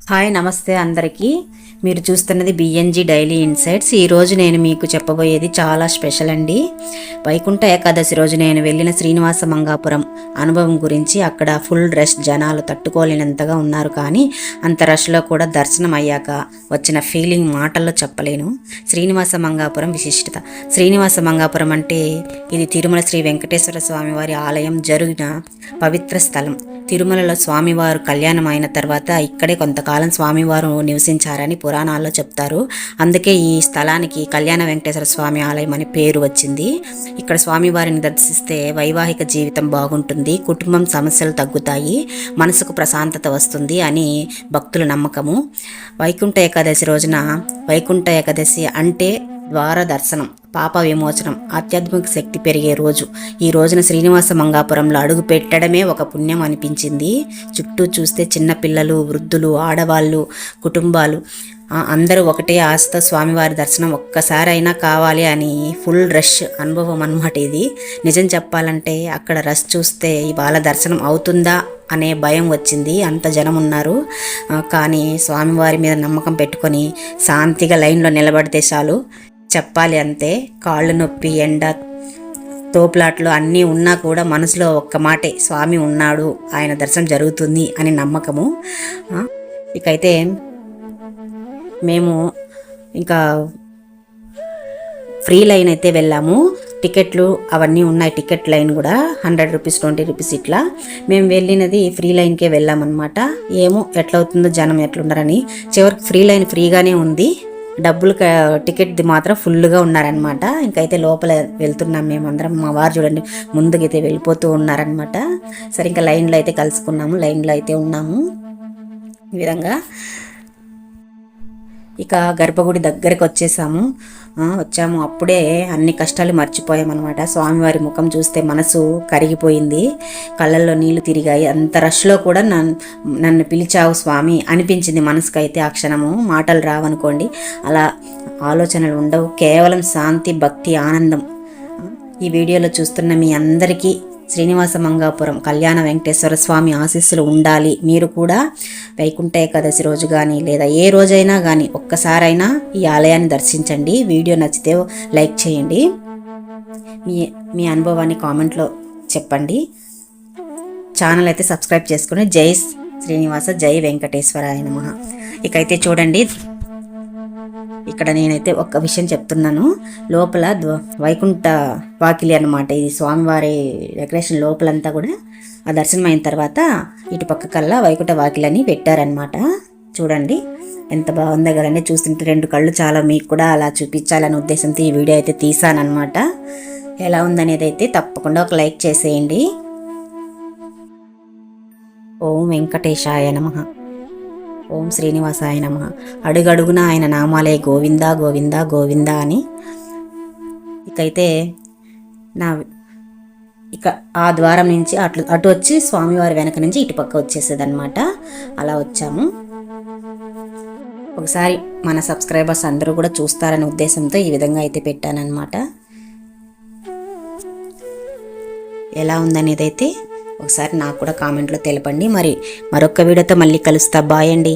Hi నమస్తే అందరికీ. మీరు చూస్తున్నది బిఎన్జి డైలీ ఇన్సైట్స్. ఈరోజు నేను మీకు చెప్పబోయేది చాలా స్పెషల్ అండి. వైకుంఠ ఏకాదశి రోజు నేను వెళ్ళిన శ్రీనివాస మంగాపురం అనుభవం గురించి. అక్కడ ఫుల్ రష్, జనాలు తట్టుకోలేనంతగా ఉన్నారు. కానీ అంత రష్లో కూడా దర్శనం అయ్యాక వచ్చిన ఫీలింగ్ మాటల్లో చెప్పలేను. శ్రీనివాస మంగాపురం విశిష్టత. శ్రీనివాస మంగాపురం అంటే ఇది తిరుమల శ్రీ వెంకటేశ్వర స్వామివారి ఆలయం జరిగిన పవిత్ర స్థలం. తిరుమలలో స్వామివారు కళ్యాణం అయిన తర్వాత ఇక్కడే కొంతకాలం స్వామివారు నివసించారని పురాణాల్లో చెప్తారు. అందుకే ఈ స్థలానికి కళ్యాణ వెంకటేశ్వర స్వామి ఆలయం అని పేరు వచ్చింది. ఇక్కడ స్వామివారిని దర్శిస్తే వైవాహిక జీవితం బాగుంటుంది, కుటుంబం సమస్యలు తగ్గుతాయి, మనసుకు ప్రశాంతత వస్తుంది అని భక్తుల నమ్మకము. వైకుంఠ ఏకాదశి రోజున, వైకుంఠ ఏకాదశి అంటే ద్వార దర్శనం, పాప విమోచనం, ఆధ్యాత్మిక శక్తి పెరిగే రోజు. ఈ రోజున శ్రీనివాస మంగాపురంలో అడుగు పెట్టడమే ఒక పుణ్యం అనిపించింది. చుట్టూ చూస్తే చిన్నపిల్లలు, వృద్ధులు, ఆడవాళ్ళు, కుటుంబాలు అందరూ ఒకటే ఆశతో స్వామివారి దర్శనం ఒక్కసారైనా కావాలి అని ఫుల్ రష్ అనుభవం అన్నమాట ఇది. నిజం చెప్పాలంటే అక్కడ రష్ చూస్తే ఇవాళ దర్శనం అవుతుందా అనే భయం వచ్చింది. అంత జనం ఉన్నారు. కానీ స్వామివారి మీద నమ్మకం పెట్టుకొని శాంతిగా లైన్లో నిలబడితే చాలు. చెప్పాలి అంతే. కాళ్ళు నొప్పి, ఎండ, తోపులాట్లు అన్నీ ఉన్నా కూడా మనసులో ఒక్క మాటే, స్వామి ఉన్నాడు, ఆయన దర్శనం జరుగుతుంది అని నమ్మకము. ఇకైతే మేము ఇంకా ఫ్రీ లైన్ అయితే వెళ్ళాము. టికెట్లు అవన్నీ ఉన్నాయి. టికెట్ లైన్ కూడా 100 రూపీస్, 20 రూపీస్ ఇట్లా. మేము వెళ్ళినది ఫ్రీ లైన్కే వెళ్ళామన్నమాట. ఏమో ఎట్లవుతుందో, జనం ఎట్లున్నారని. చివరికి ఫ్రీ లైన్ ఫ్రీగానే ఉంది, డబ్బులు టికెట్ది మాత్రం ఫుల్గా ఉన్నారనమాట. ఇంకైతే లోపల వెళ్తున్నాం మేమందరం. మా వారు చూడండి ముందుకైతే వెళ్ళిపోతూ ఉన్నారనమాట. సరే ఇంకా లైన్లో అయితే కలుసుకున్నాము, లైన్లో అయితే ఉన్నాము. ఈ విధంగా ఇక గర్భగుడి దగ్గరికి వచ్చాము. అప్పుడే అన్ని కష్టాలు మర్చిపోయామన్నమాట. స్వామివారి ముఖం చూస్తే మనసు కరిగిపోయింది, కళ్ళల్లో నీళ్లు తిరిగాయి. అంత రష్లో కూడా నన్ను పిలిచావు స్వామి అనిపించింది మనసుకైతే. ఆ క్షణము మాటలు రావనుకోండి, అలా ఆలోచనలు ఉండవు, కేవలం శాంతి, భక్తి, ఆనందం. ఈ వీడియోలో చూస్తున్న మీ అందరికీ శ్రీనివాస మంగాపురం కళ్యాణ వెంకటేశ్వర స్వామి ఆశీస్సులు ఉండాలి. మీరు కూడా వైకుంఠ ఏకాదశి రోజు కానీ లేదా ఏ రోజైనా కానీ ఒక్కసారైనా ఈ ఆలయాన్ని దర్శించండి. వీడియో నచ్చితే లైక్ చేయండి, మీ అనుభవాన్ని కామెంట్లో చెప్పండి. ఛానల్ అయితే సబ్స్క్రైబ్ చేసుకుని జై శ్రీనివాస, జై వెంకటేశ్వరాయ నమః. ఇకైతే చూడండి, ఇక్కడ నేనైతే ఒక్క విషయం చెప్తున్నాను. లోపల వైకుంఠ వాకిలి అనమాట ఇది. స్వామివారి డెకరేషన్ లోపలంతా కూడా ఆ దర్శనం అయిన తర్వాత ఇటు పక్క కల్లా వైకుంఠ వాకిలి అని పెట్టారనమాట. చూడండి ఎంత బాగుందో కదండి. చూస్తుంటే 2 కళ్ళు చాలా. మీకు కూడా అలా చూపించాలనే ఉద్దేశంతో ఈ వీడియో అయితే తీసానమాట. ఎలా ఉందనేది అయితే తప్పకుండా ఒక లైక్ చేసేయండి. ఓం వెంకటేశాయ నమః, ఓం శ్రీనివాసాయ నమః. అడుగడుగున ఆయన నామాలే గోవింద గోవింద గోవింద అని. ఇకైతే ఇక ఆ ద్వారం నుంచి అటు వచ్చి స్వామివారి వెనక నుంచి ఇటు పక్క వచ్చేసేదన్నమాట. అలా వచ్చాము. ఒకసారి మన సబ్స్క్రైబర్స్ అందరూ కూడా చూస్తారనే ఉద్దేశంతో ఈ విధంగా అయితే పెట్టానన్నమాట. ఎలా ఉందనేది అయితే ఒకసారి నాకు కూడా కామెంట్లో తెలపండి. మరొక వీడియోతో మళ్ళీ కలుస్తా. బాయ్ అండి.